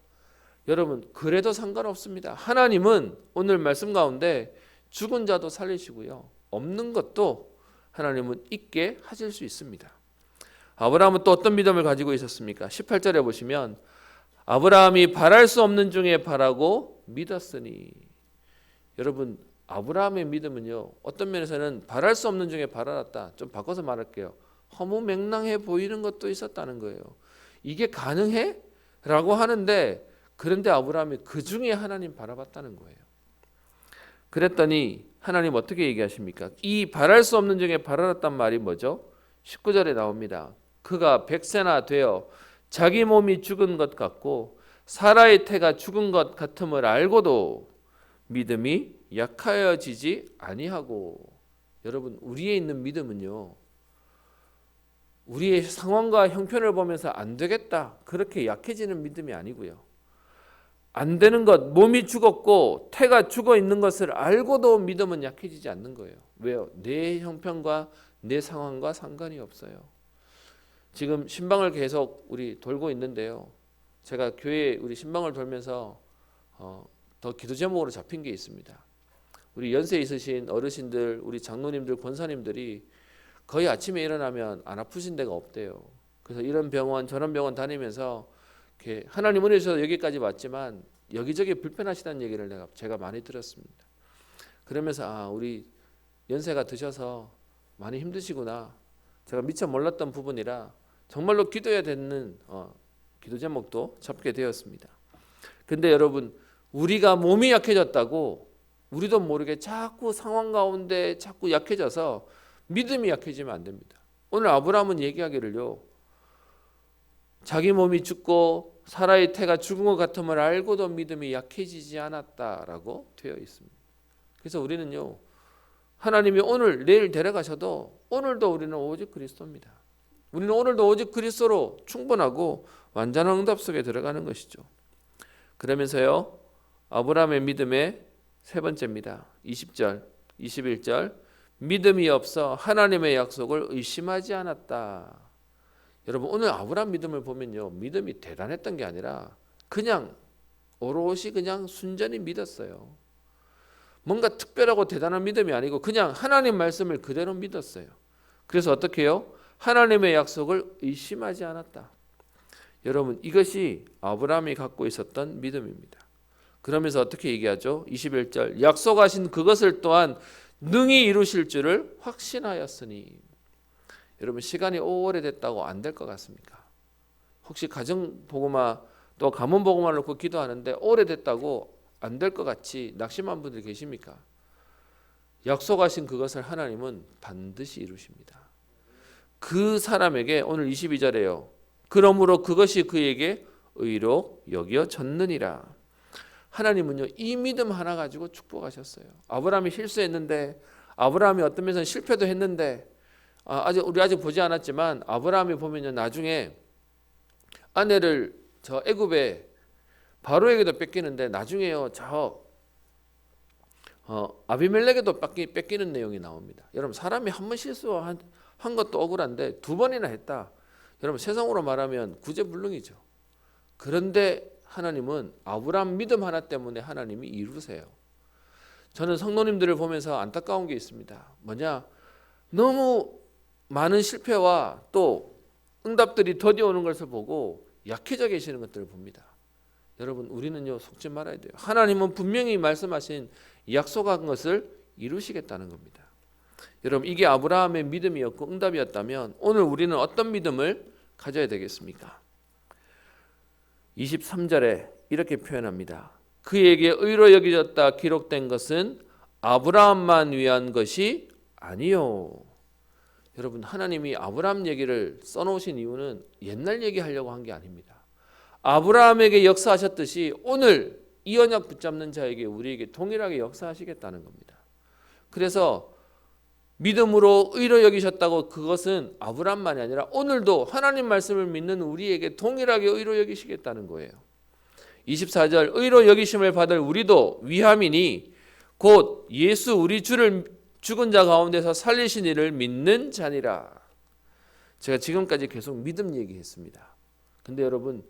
여러분, 그래도 상관없습니다. 하나님은 오늘 말씀 가운데 죽은 자도 살리시고요, 없는 것도 하나님은 있게 하실 수 있습니다. 아브라함은 또 어떤 믿음을 가지고 있었습니까? 18절에 보시면 아브라함이 바랄 수 없는 중에 바라고 믿었으니. 여러분, 아브라함의 믿음은요, 어떤 면에서는 바랄 수 없는 중에 바라다, 좀 바꿔서 말할게요, 허무맹랑해 보이는 것도 있었다는 거예요. 이게 가능해? 라고 하는데, 그런데 아브라함이 그 중에 하나님 바라봤다는 거예요. 그랬더니 하나님 어떻게 얘기하십니까? 이 바랄 수 없는 중에 바라봤단 말이 뭐죠? 19절에 나옵니다. 그가 100세나 되어 자기 몸이 죽은 것 같고 사라의 태가 죽은 것 같음을 알고도 믿음이 약하여지지 아니하고. 여러분, 우리에 있는 믿음은요, 우리의 상황과 형편을 보면서 안 되겠다 그렇게 약해지는 믿음이 아니고요. 안 되는 것, 몸이 죽었고 태가 죽어 있는 것을 알고도 믿음은 약해지지 않는 거예요. 왜요? 내 형편과 내 상황과 상관이 없어요. 지금 신방을 계속 우리 돌고 있는데요. 제가 교회 우리 신방을 돌면서 더 기도 제목으로 잡힌 게 있습니다. 우리 연세 있으신 어르신들, 우리 장로님들, 권사님들이 거의 아침에 일어나면 안 아프신 데가 없대요. 그래서 이런 병원 저런 병원 다니면서 이렇게 하나님 은혜 주셔서 여기까지 왔지만 여기저기 불편하시다는 얘기를 제가 많이 들었습니다. 그러면서 우리 연세가 드셔서 많이 힘드시구나. 제가 미처 몰랐던 부분이라 정말로 기도해야 되는 기도 제목도 잡게 되었습니다. 근데 여러분, 우리가 몸이 약해졌다고 우리도 모르게 자꾸 상황 가운데 자꾸 약해져서 믿음이 약해지면 안 됩니다. 오늘 아브라함은 얘기하기를요. 자기 몸이 죽고 사라의 태가 죽은 것 같음을 알고도 믿음이 약해지지 않았다라고 되어 있습니다. 그래서 우리는요. 하나님이 오늘 내일 데려가셔도 오늘도 우리는 오직 그리스도입니다. 우리는 오늘도 오직 그리스도로 충분하고 완전한 응답 속에 들어가는 것이죠. 그러면서요. 아브라함의 믿음의 세 번째입니다. 20절, 21절 믿음이 없어 하나님의 약속을 의심하지 않았다. 여러분 오늘 아브라함 믿음을 보면요. 믿음이 대단했던 게 아니라 그냥 오롯이 그냥 순전히 믿었어요. 뭔가 특별하고 대단한 믿음이 아니고 그냥 하나님 말씀을 그대로 믿었어요. 그래서 어떻게 해요? 하나님의 약속을 의심하지 않았다. 여러분 이것이 아브라함이 갖고 있었던 믿음입니다. 그러면서 어떻게 얘기하죠? 21절 약속하신 그것을 또한 능히 이루실 줄을 확신하였으니. 여러분 시간이 오래됐다고 안 될 것 같습니까? 혹시 가정복음화 또 가문복음화 놓고 기도하는데 오래됐다고 안 될 것 같이 낙심한 분들 계십니까? 약속하신 그것을 하나님은 반드시 이루십니다. 그 사람에게 오늘 22절에요. 그러므로 그것이 그에게 의로 여겨졌느니라. 하나님은요 이 믿음 하나 가지고 축복하셨어요. 아브라함이 실수했는데 아브라함이 어떤 면에서는 실패도 했는데 우리 아직 보지 않았지만 아브라함이 보면요 나중에 아내를 저 애굽에 바로에게도 뺏기는데 나중에요 저 아비멜렉에도 뺏기는 내용이 나옵니다. 여러분 사람이 한 번 실수한 것도 억울한데 두 번이나 했다. 여러분 세상으로 말하면 구제불능이죠. 그런데 하나님은 아브라함 믿음 하나 때문에 하나님이 이루세요. 저는 성도님들을 보면서 안타까운 게 있습니다. 뭐냐? 너무 많은 실패와 또 응답들이 더디오는 것을 보고 약해져 계시는 것들을 봅니다. 여러분 우리는요 속지 말아야 돼요. 하나님은 분명히 말씀하신 약속한 것을 이루시겠다는 겁니다. 여러분 이게 아브라함의 믿음이었고 응답이었다면 오늘 우리는 어떤 믿음을 가져야 되겠습니까? 23절에 이렇게 표현합니다. 그에게 의로 여겨졌다 기록된 것은 아브라함만 위한 것이 아니요. 여러분 하나님이 아브라함 얘기를 써놓으신 이유는 옛날 얘기하려고 한 게 아닙니다. 아브라함에게 역사하셨듯이 오늘 이 언약 붙잡는 자에게 우리에게 동일하게 역사하시겠다는 겁니다. 그래서 믿음으로 의로 여기셨다고 그것은 아브라함만이 아니라 오늘도 하나님 말씀을 믿는 우리에게 동일하게 의로 여기시겠다는 거예요. 24절 의로 여기심을 받을 우리도 위함이니 곧 예수 우리 주를 죽은 자 가운데서 살리신 이를 믿는 자니라. 제가 지금까지 계속 믿음 얘기했습니다. 근데 여러분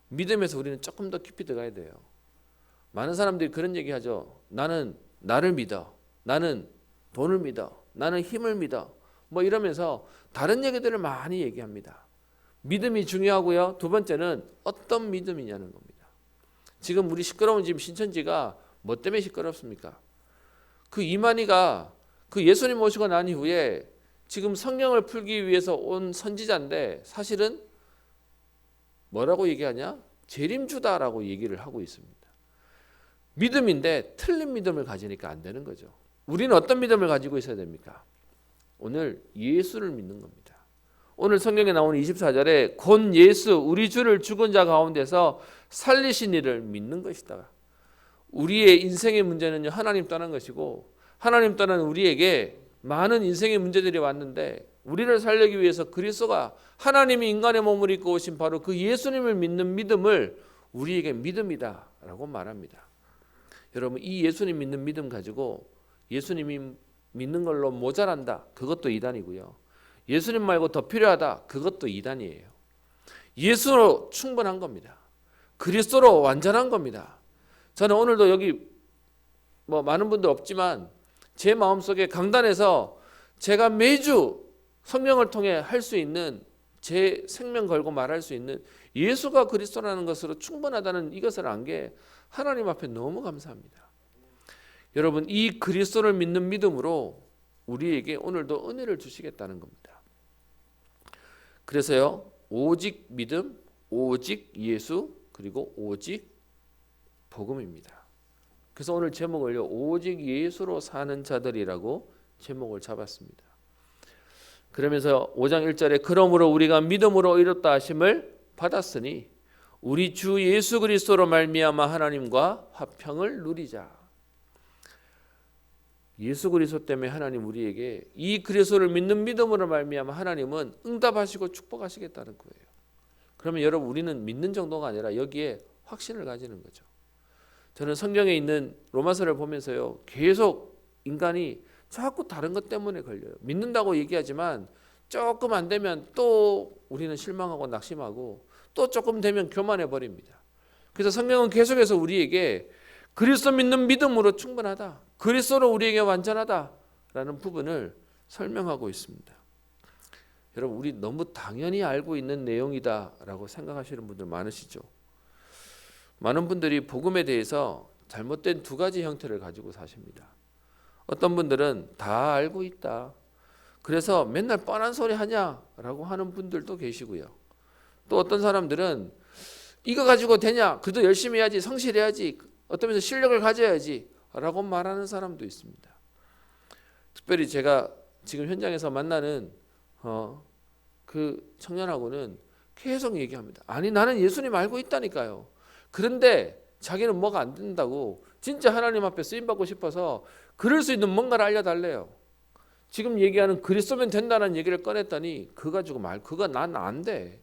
믿음에서 우리는 조금 더 깊이 들어가야 돼요. 많은 사람들이 그런 얘기하죠. 나는 나를 믿어. 나는 돈을 믿어. 나는 힘을 믿어. 뭐 이러면서 다른 얘기들을 많이 얘기합니다. 믿음이 중요하고요. 두 번째는 어떤 믿음이냐는 겁니다. 지금 우리 시끄러운 지금 신천지가 뭐 때문에 시끄럽습니까? 그 이만희가 그 예수님 모시고 난 이후에 지금 성경을 풀기 위해서 온 선지자인데 사실은 뭐라고 얘기하냐? 재림주다라고 얘기를 하고 있습니다. 믿음인데 틀린 믿음을 가지니까 안 되는 거죠. 우리는 어떤 믿음을 가지고 있어야 됩니까? 오늘 예수를 믿는 겁니다. 오늘 성경에 나오는 24절에 곧 예수 우리 주를 죽은 자 가운데서 살리신 이를 믿는 것이다. 우리의 인생의 문제는요 하나님 떠난 것이고 하나님 떠난 우리에게 많은 인생의 문제들이 왔는데 우리를 살리기 위해서 그리스도가 하나님이 인간의 몸을 입고 오신 바로 그 예수님을 믿는 믿음을 우리에게 믿음이다라고 말합니다. 여러분, 이 예수님 믿는 믿음 가지고 예수님이 믿는 걸로 모자란다, 그것도 이단이고요. 예수님 말고 더 필요하다, 그것도 이단이에요. 예수로 충분한 겁니다. 그리스도로 완전한 겁니다. 저는 오늘도 여기 많은 분들 없지만 제 마음속에 강단에서 제가 매주 성령을 통해 할 수 있는, 제 생명 걸고 말할 수 있는 예수가 그리스도라는 것으로 충분하다는 이것을 안 게 하나님 앞에 너무 감사합니다. 여러분, 이 그리스도를 믿는 믿음으로 우리에게 오늘도 은혜를 주시겠다는 겁니다. 그래서요, 오직 믿음, 오직 예수, 그리고 오직 복음입니다. 그래서 오늘 제목을요, 오직 예수로 사는 자들이라고 제목을 잡았습니다. 그러면서 5장 1절에 그러므로 우리가 믿음으로 이뤘다 하심을 받았으니 우리 주 예수 그리스도로 말미암아 하나님과 화평을 누리자. 예수 그리스도 때문에 하나님 우리에게 이 그리스도를 믿는 믿음으로 말미암아 하나님은 응답하시고 축복하시겠다는 거예요. 그러면 여러분, 우리는 믿는 정도가 아니라 여기에 확신을 가지는 거죠. 저는 성경에 있는 로마서를 보면서요, 계속 인간이 자꾸 다른 것 때문에 걸려요. 믿는다고 얘기하지만 조금 안 되면 또 우리는 실망하고 낙심하고 또 조금 되면 교만해 버립니다. 그래서 성경은 계속해서 우리에게 그리스도 믿는 믿음으로 충분하다, 그리스도로 우리에게 완전하다라는 부분을 설명하고 있습니다. 여러분, 우리 너무 당연히 알고 있는 내용이다라고 생각하시는 분들 많으시죠? 많은 분들이 복음에 대해서 잘못된 두 가지 형태를 가지고 사십니다. 어떤 분들은 다 알고 있다, 그래서 맨날 뻔한 소리 하냐라고 하는 분들도 계시고요. 또 어떤 사람들은 이거 가지고 되냐, 그래도 열심히 해야지, 성실해야지, 어떤 면에서 실력을 가져야지 라고 말하는 사람도 있습니다. 특별히 제가 지금 현장에서 만나는 그 청년하고는 계속 얘기합니다. 아니, 나는 예수님 알고 있다니까요. 그런데 자기는 뭐가 안 된다고, 진짜 하나님 앞에 쓰임받고 싶어서 그럴 수 있는 뭔가를 알려달래요. 지금 얘기하는 그리스도면 된다는 얘기를 꺼냈더니 그거 가지고 그거 난 안 돼,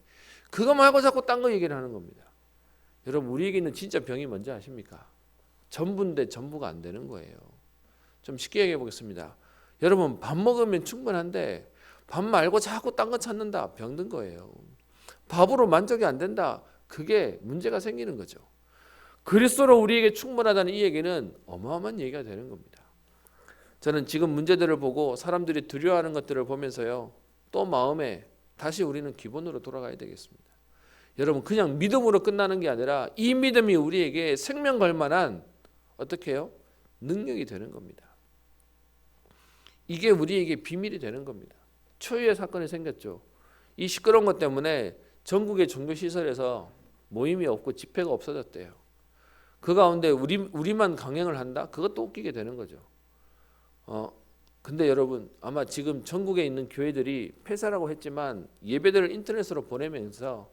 그거 말고 자꾸 딴 거 얘기를 하는 겁니다. 여러분, 우리에게 있는 진짜 병이 뭔지 아십니까? 전부인데 전부가 안 되는 거예요. 좀 쉽게 얘기해 보겠습니다. 여러분, 밥 먹으면 충분한데 밥 말고 자꾸 딴 거 찾는다, 병든 거예요. 밥으로 만족이 안 된다, 그게 문제가 생기는 거죠. 그리스도로 우리에게 충분하다는 이 얘기는 어마어마한 얘기가 되는 겁니다. 저는 지금 문제들을 보고 사람들이 두려워하는 것들을 보면서요, 또 마음에 다시 우리는 기본으로 돌아가야 되겠습니다. 여러분, 그냥 믿음으로 끝나는 게 아니라 이 믿음이 우리에게 생명 걸 만한, 어떻게 해요? 능력이 되는 겁니다. 이게 우리에게 비밀이 되는 겁니다. 초유의 사건이 생겼죠. 이 시끄러운 것 때문에 전국의 종교시설에서 모임이 없고 집회가 없어졌대요. 그 가운데 우리만 강행을 한다? 그것도 웃기게 되는 거죠. 근데 여러분, 아마 지금 전국에 있는 교회들이 폐사라고 했지만 예배들을 인터넷으로 보내면서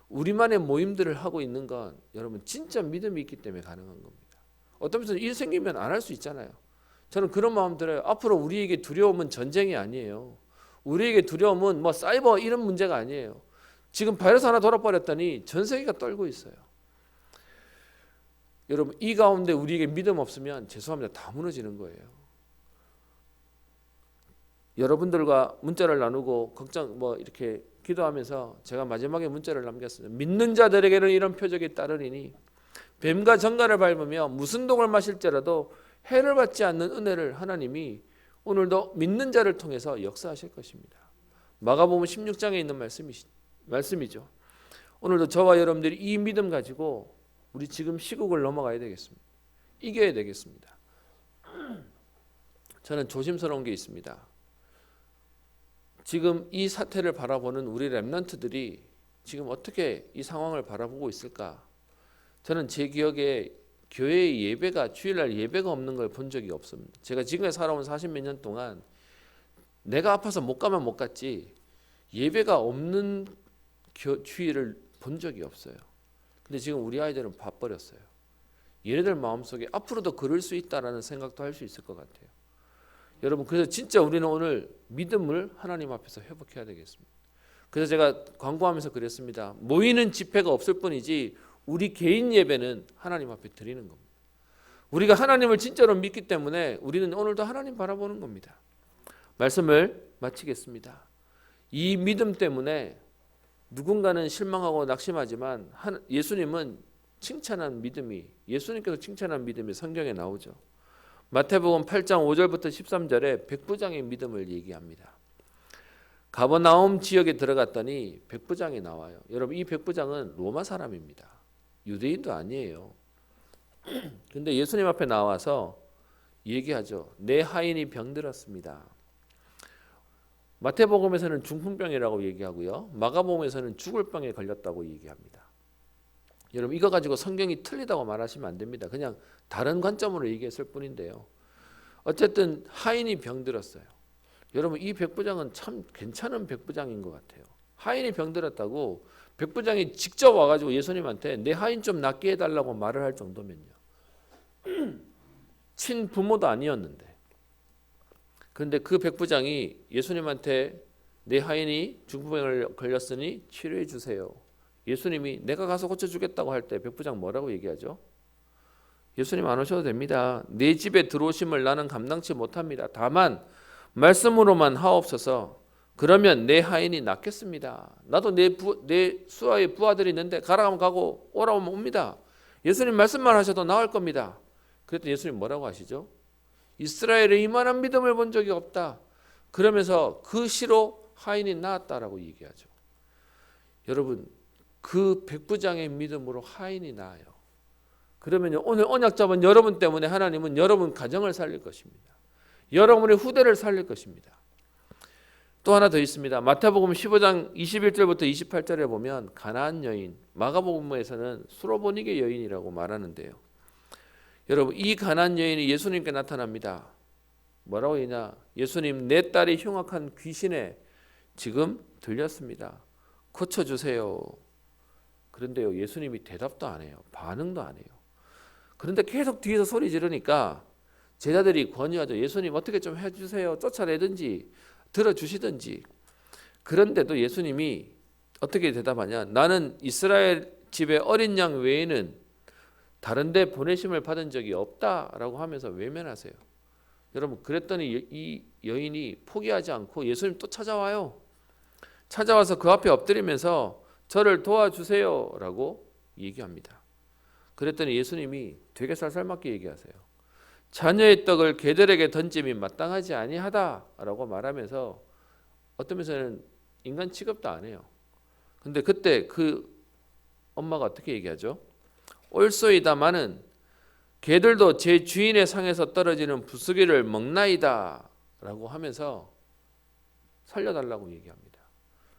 우리만의 모임들을 하고 있는 건 여러분 진짜 믿음이 있기 때문에 가능한 겁니다. 어떤 면에서 일 생기면 안 할 수 있잖아요. 저는 그런 마음 들어요. 앞으로 우리에게 두려움은 전쟁이 아니에요. 우리에게 두려움은 사이버 이런 문제가 아니에요. 지금 바이러스 하나 돌아버렸더니 전 세계가 떨고 있어요. 여러분, 이 가운데 우리에게 믿음 없으면 죄송합니다, 다 무너지는 거예요. 여러분들과 문자를 나누고 걱정 이렇게 기도하면서 제가 마지막에 문자를 남겼습니다. 믿는 자들에게는 이런 표적이 따르리니 뱀과 정갈을 밟으며 무슨 독을 마실지라도 해를 받지 않는 은혜를 하나님이 오늘도 믿는 자를 통해서 역사하실 것입니다. 마가복음 16장에 있는 말씀이죠. 오늘도 저와 여러분들이 이 믿음 가지고 우리 지금 시국을 넘어가야 되겠습니다. 이겨야 되겠습니다. 저는 조심스러운 게 있습니다. 지금 이 사태를 바라보는 우리 렘넌트들이 지금 어떻게 이 상황을 바라보고 있을까? 저는 제 기억에 교회의 예배가, 주일날 예배가 없는 걸 본 적이 없습니다. 제가 지금까지 살아온 40몇 년 동안 내가 아파서 못 가면 못 갔지 예배가 없는 주일을 본 적이 없어요. 근데 지금 우리 아이들은 봐버렸어요. 얘네들 마음속에 앞으로도 그럴 수 있다라는 생각도 할 수 있을 것 같아요. 여러분, 그래서 진짜 우리는 오늘 믿음을 하나님 앞에서 회복해야 되겠습니다. 그래서 제가 광고하면서 그랬습니다. 모이는 집회가 없을 뿐이지 우리 개인 예배는 하나님 앞에 드리는 겁니다. 우리가 하나님을 진짜로 믿기 때문에 우리는 오늘도 하나님 바라보는 겁니다. 말씀을 마치겠습니다. 이 믿음 때문에 누군가는 실망하고 낙심하지만 예수님은 칭찬한 믿음이, 예수님께서 칭찬한 믿음이 성경에 나오죠. 마태복음 8장 5절부터 13절에 백부장의 믿음을 얘기합니다. 가버나움 지역에 들어갔더니 백부장이 나와요. 여러분, 이 백부장은 로마 사람입니다. 유대인도 아니에요. 근데 예수님 앞에 나와서 얘기하죠. 내 하인이 병들었습니다. 마태복음에서는 중풍병이라고 얘기하고요. 마가복음에서는 죽을 병에 걸렸다고 얘기합니다. 여러분, 이거 가지고 성경이 틀리다고 말하시면 안 됩니다. 그냥 다른 관점으로 얘기했을 뿐인데요. 어쨌든 하인이 병들었어요. 여러분, 이 백부장은 참 괜찮은 백부장인 것 같아요. 하인이 병들었다고 백부장이 직접 와가지고 예수님한테 내 하인 좀 낫게 해달라고 말을 할 정도면요. 친부모도 아니었는데. 그런데 그 백부장이 예수님한테 내 하인이 중풍병을 걸렸으니 치료해 주세요. 예수님이 내가 가서 고쳐주겠다고 할 때 백부장 뭐라고 얘기하죠? 예수님 안 오셔도 됩니다. 내 집에 들어오심을 나는 감당치 못합니다. 다만 말씀으로만 하옵소서. 그러면 내 하인이 낫겠습니다. 나도 내 수하에 부하들이 있는데 가라면 가고 오라면 옵니다. 예수님 말씀만 하셔도 나을 겁니다. 그랬더니 예수님 뭐라고 하시죠? 이스라엘에 이만한 믿음을 본 적이 없다. 그러면서 그 시로 하인이 나았다라고 얘기하죠. 여러분, 그 백부장의 믿음으로 하인이 나아요. 그러면요, 오늘 언약 잡은 여러분 때문에 하나님은 여러분 가정을 살릴 것입니다. 여러분의 후대를 살릴 것입니다. 또 하나 더 있습니다. 마태복음 15장 21절부터 28절에 보면 가나안 여인, 마가복음에서는 수로보니게 여인이라고 말하는데요. 여러분, 이 가나안 여인이 예수님께 나타납니다. 뭐라고 했냐? 예수님, 내 딸이 흉악한 귀신에 지금 들렸습니다. 고쳐주세요. 그런데요, 예수님이 대답도 안 해요. 반응도 안 해요. 그런데 계속 뒤에서 소리 지르니까 제자들이 권유하죠. 예수님 어떻게 좀 해주세요. 쫓아내든지 들어주시든지. 그런데도 예수님이 어떻게 대답하냐? 나는 이스라엘 집에 어린 양 외에는 다른 데 보내심을 받은 적이 없다라고 하면서 외면하세요. 여러분, 그랬더니 이 여인이 포기하지 않고 예수님 또 찾아와요. 찾아와서 그 앞에 엎드리면서 저를 도와주세요 라고 얘기합니다. 그랬더니 예수님이 되게 살살맞게 얘기하세요. 자녀의 떡을 개들에게 던짐이 마땅하지 아니하다라고 말하면서 어떤 면에서는 인간 취급도 안 해요. 근데 그때 그 엄마가 어떻게 얘기하죠? 옳소이다마는 개들도 제 주인의 상에서 떨어지는 부스기를 먹나이다 라고 하면서 살려달라고 얘기합니다.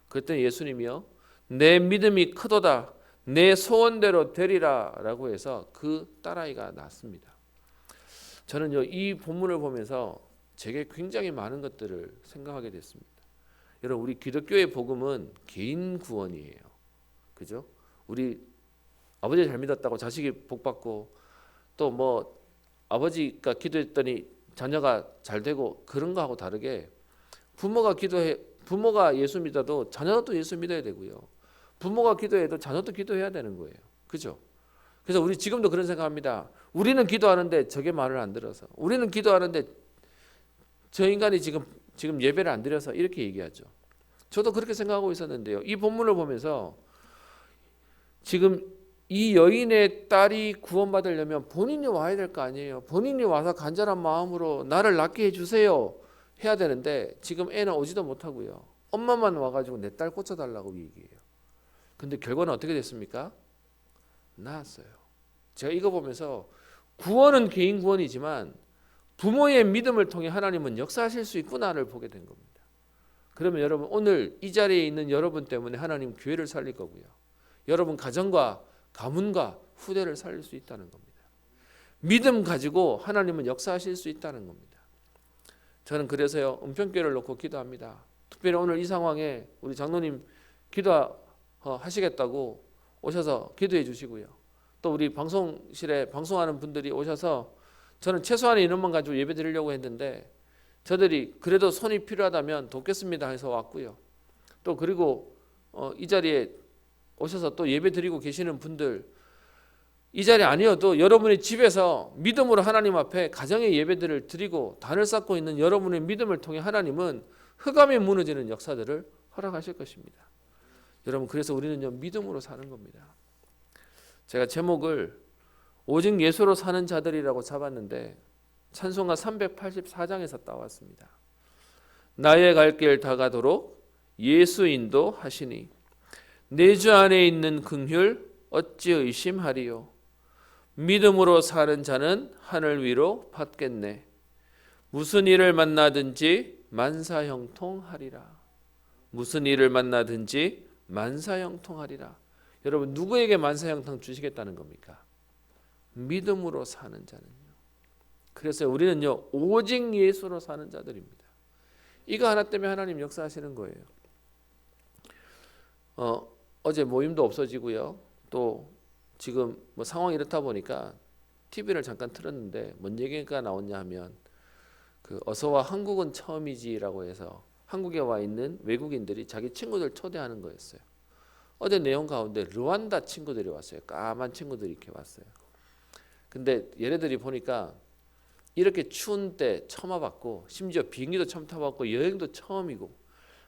그랬더니 예수님이요, 내 믿음이 크도다, 내 소원대로 되리라 라고 해서 그 딸아이가 낳습니다. 저는요, 이 본문을 보면서 제게 굉장히 많은 것들을 생각하게 됐습니다. 여러분, 우리 기독교의 복음은 개인 구원이에요. 그죠? 우리 아버지 잘 믿었다고 자식이 복 받고, 또 뭐 아버지가 기도했더니 자녀가 잘 되고, 그런 거하고 다르게 부모가 예수 믿어도 자녀도 예수 믿어야 되고요. 부모가 기도해도 자녀도 기도해야 되는 거예요. 그죠? 그래서 우리 지금도 그런 생각합니다. 우리는 기도하는데 저게 말을 안 들어서, 우리는 기도하는데 저 인간이 지금 예배를 안 드려서, 이렇게 얘기하죠. 저도 그렇게 생각하고 있었는데요. 이 본문을 보면서 지금 이 여인의 딸이 구원받으려면 본인이 와야 될 거 아니에요. 본인이 와서 간절한 마음으로 나를 낫게 해주세요 해야 되는데 지금 애는 오지도 못하고요. 엄마만 와가지고 내 딸 고쳐달라고 얘기해요. 근데 결과는 어떻게 됐습니까? 나았어요. 제가 이거 보면서 구원은 개인 구원이지만 부모의 믿음을 통해 하나님은 역사하실 수 있구나를 보게 된 겁니다. 그러면 여러분, 오늘 이 자리에 있는 여러분 때문에 하나님 교회를 살릴 거고요. 여러분 가정과 가문과 후대를 살릴 수 있다는 겁니다. 믿음 가지고 하나님은 역사하실 수 있다는 겁니다. 저는 그래서요, 은평교회를 놓고 기도합니다. 특별히 오늘 이 상황에 우리 장로님 기도하시겠다고 오셔서 기도해 주시고요. 또 우리 방송실에 방송하는 분들이 오셔서, 저는 최소한의 인원만 가지고 예배 드리려고 했는데 저들이 그래도 손이 필요하다면 돕겠습니다 해서 왔고요. 또 그리고 이 자리에 오셔서 또 예배 드리고 계시는 분들, 이 자리 아니어도 여러분의 집에서 믿음으로 하나님 앞에 가정의 예배들을 드리고 단을 쌓고 있는 여러분의 믿음을 통해 하나님은 흑암이 무너지는 역사들을 허락하실 것입니다. 여러분, 그래서 우리는요 믿음으로 사는 겁니다. 제가 제목을 오직 예수로 사는 자들이라고 잡았는데 찬송가 384장에서 따왔습니다. 나의 갈 길 다가도록 예수 인도하시니 내 주 안에 있는 긍휼 어찌 의심하리요. 믿음으로 사는 자는 하늘 위로 받겠네. 무슨 일을 만나든지 만사형통하리라. 무슨 일을 만나든지 만사형통하리라. 여러분, 누구에게 만사형통 주시겠다는 겁니까? 믿음으로 사는 자는요. 그래서 우리는요 오직 예수로 사는 자들입니다. 이거 하나 때문에 하나님 역사하시는 거예요. 어제 모임도 없어지고요. 또 지금 뭐 상황이 이렇다 보니까 TV를 잠깐 틀었는데 뭔 얘기가 나왔냐 하면 그 어서와 한국은 처음이지라고 해서 한국에 와 있는 외국인들이 자기 친구들 초대하는 거였어요. 어제 내용 가운데 르완다 친구들이 왔어요. 까만 친구들이 이렇게 왔어요. 근데 얘네들이 보니까 이렇게 추운 때 처음 와봤고 심지어 비행기도 처음 타봤고 여행도 처음이고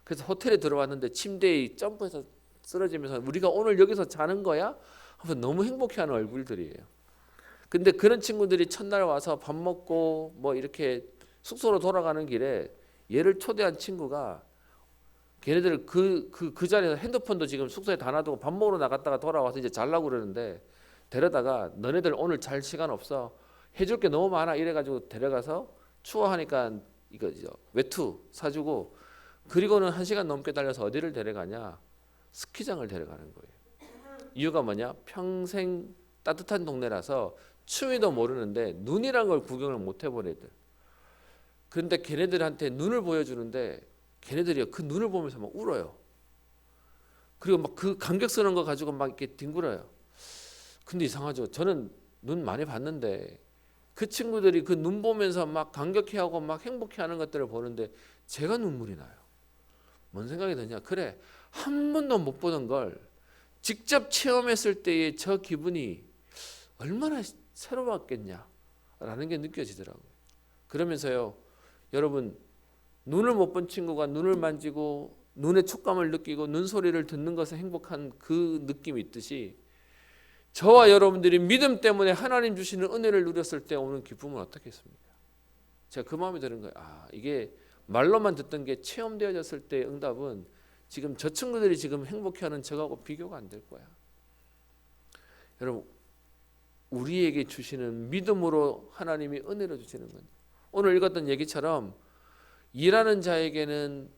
그래서 호텔에 들어왔는데 침대에 점프해서 쓰러지면서 우리가 오늘 여기서 자는 거야? 하면서 너무 행복해하는 얼굴들이에요. 근데 그런 친구들이 첫날 와서 밥 먹고 뭐 이렇게 숙소로 돌아가는 길에 얘를 초대한 친구가 걔네들 그 자리에서 핸드폰도 지금 숙소에 다 놔두고 밥 먹으러 나갔다가 돌아와서 이제 자려고 그러는데 데려다가 너네들 오늘 잘 시간 없어. 해줄 게 너무 많아. 이래가지고 데려가서 추워하니까 이거 외투 사주고 그리고는 1시간 넘게 달려서 어디를 데려가냐? 스키장을 데려가는 거예요. 이유가 뭐냐? 평생 따뜻한 동네라서 추위도 모르는데 눈이란 걸 구경을 못 해본 애들. 그런데 걔네들한테 눈을 보여주는데 걔네들이 그 눈을 보면서 막 울어요. 그리고 막 그 감격스러운 거 가지고 막 이렇게 뒹굴어요. 근데 이상하죠. 저는 눈 많이 봤는데 그 친구들이 그 눈 보면서 막 감격해하고 막 행복해하는 것들을 보는데 제가 눈물이 나요. 뭔 생각이 드냐? 그래, 한 번도 못 보던 걸 직접 체험했을 때의 저 기분이 얼마나 새로웠겠냐라는 게 느껴지더라고요. 그러면서요, 여러분, 눈을 못 본 친구가 눈을 만지고 눈의 촉감을 느끼고 눈 소리를 듣는 것에 행복한 그 느낌이 있듯이 저와 여러분들이 믿음 때문에 하나님 주시는 은혜를 누렸을 때 오는 기쁨은 어떻겠습니까? 제가 그 마음이 드는 거예요. 이게 말로만 듣던 게 체험되어졌을 때의 응답은 지금 저 친구들이 지금 행복해하는 저하고 비교가 안 될 거야. 여러분, 우리에게 주시는 믿음으로 하나님이 은혜를 주시는 거예요. 오늘 읽었던 얘기처럼 일하는 자에게는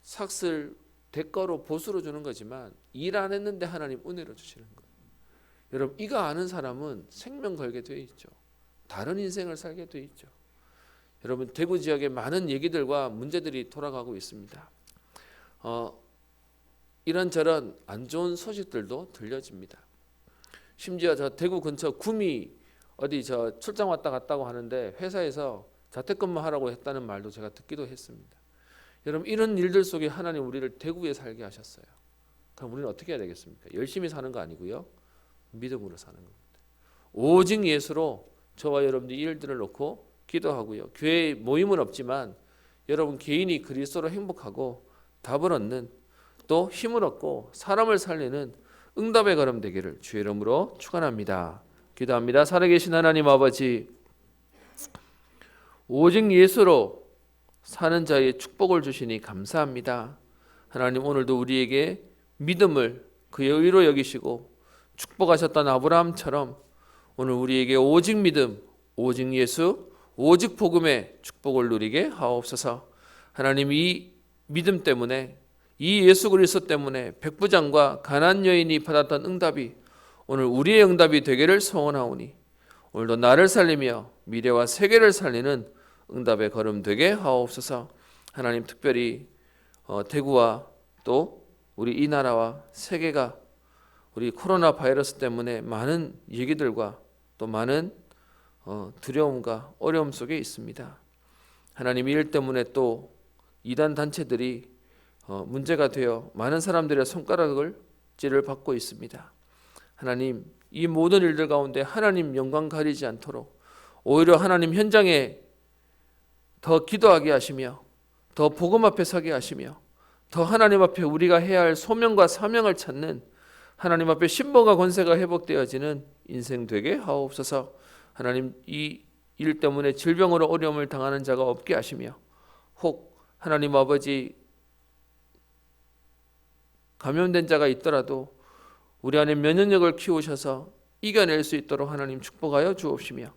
삭슬 대가로 보수로 주는 거지만 일 안 했는데 하나님 은혜로 주시는 거예요. 여러분, 이거 아는 사람은 생명 걸게 돼 있죠. 다른 인생을 살게 돼 있죠. 여러분, 대구 지역에 많은 얘기들과 문제들이 돌아가고 있습니다. 이런저런 안 좋은 소식들도 들려집니다. 심지어 저 대구 근처 구미 어디 저 출장 왔다 갔다고 하는데 회사에서 자택근무하라고 했다는 말도 제가 듣기도 했습니다. 여러분, 이런 일들 속에 하나님 우리를 대구에 살게 하셨어요. 그럼 우리는 어떻게 해야 되겠습니까? 열심히 사는 거 아니고요. 믿음으로 사는 겁니다. 오직 예수로 저와 여러분들이 이 일들을 놓고 기도하고요. 교회 모임은 없지만 여러분 개인이 그리스도로 행복하고 답을 얻는 또 힘을 얻고 사람을 살리는 응답의 걸음 되기를 주의 이름으로 축원합니다. 기도합니다. 살아계신 하나님 아버지, 오직 예수로 사는 자의 축복을 주시니 감사합니다. 하나님, 오늘도 우리에게 믿음을 그의 의로 여기시고 축복하셨던 아브라함처럼 오늘 우리에게 오직 믿음, 오직 예수, 오직 복음의 축복을 누리게 하옵소서. 하나님, 이 믿음 때문에 이 예수 그리스도 때문에 백부장과 가난안 여인이 받았던 응답이 오늘 우리의 응답이 되기를 소원하오니 오늘도 나를 살리며 미래와 세계를 살리는 응답의 걸음 되게 하옵소서. 하나님, 특별히 대구와 또 우리 이 나라와 세계가 우리 코로나 바이러스 때문에 많은 얘기들과 또 많은 두려움과 어려움 속에 있습니다. 하나님 이 일 때문에 또 이단 단체들이 문제가 되어 많은 사람들의 손가락을 찔을 받고 있습니다. 하나님 이 모든 일들 가운데 하나님 영광 가리지 않도록 오히려 하나님 현장에 더 기도하게 하시며 더 복음 앞에 서게 하시며 더 하나님 앞에 우리가 해야 할 소명과 사명을 찾는 하나님 앞에 신분과 권세가 회복되어지는 인생 되게 하옵소서. 하나님 이 일 때문에 질병으로 어려움을 당하는 자가 없게 하시며 혹 하나님 아버지 감염된 자가 있더라도 우리 안에 면역력을 키우셔서 이겨낼 수 있도록 하나님 축복하여 주옵시며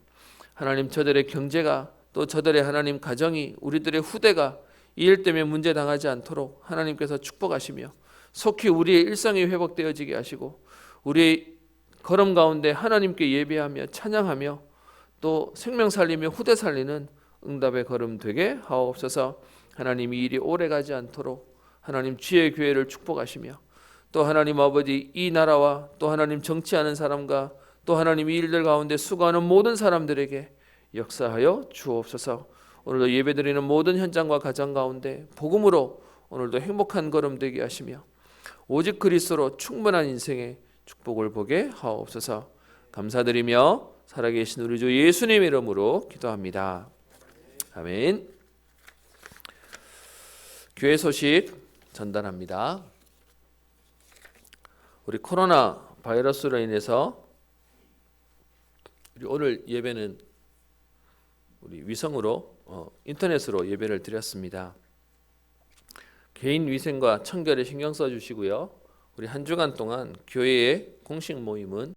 하나님 저들의 경제가 또 저들의 하나님 가정이 우리들의 후대가 이 일 때문에 문제 당하지 않도록 하나님께서 축복하시며 속히 우리의 일상이 회복되어지게 하시고 우리의 걸음 가운데 하나님께 예배하며 찬양하며 또 생명 살리며 후대 살리는 응답의 걸음 되게 하옵소서. 하나님 이 일이 오래가지 않도록 하나님 주의 교회를 축복하시며 또 하나님 아버지 이 나라와 또 하나님 정치하는 사람과 또 하나님 이 일들 가운데 수고하는 모든 사람들에게 역사하여 주옵소서. 오늘도 예배드리는 모든 현장과 가정 가운데 복음으로 오늘도 행복한 걸음 되게 하시며 오직 그리스도로 충분한 인생의 축복을 보게 하옵소서. 감사드리며 살아계신 우리 주 예수님 이름으로 기도합니다. 아멘. 교회 소식 전달합니다. 우리 코로나 바이러스로 인해서 우리 오늘 예배는 우리 위성으로 인터넷으로 예배를 드렸습니다. 개인 위생과 청결에 신경 써주시고요. 우리 한 주간 동안 교회의 공식 모임은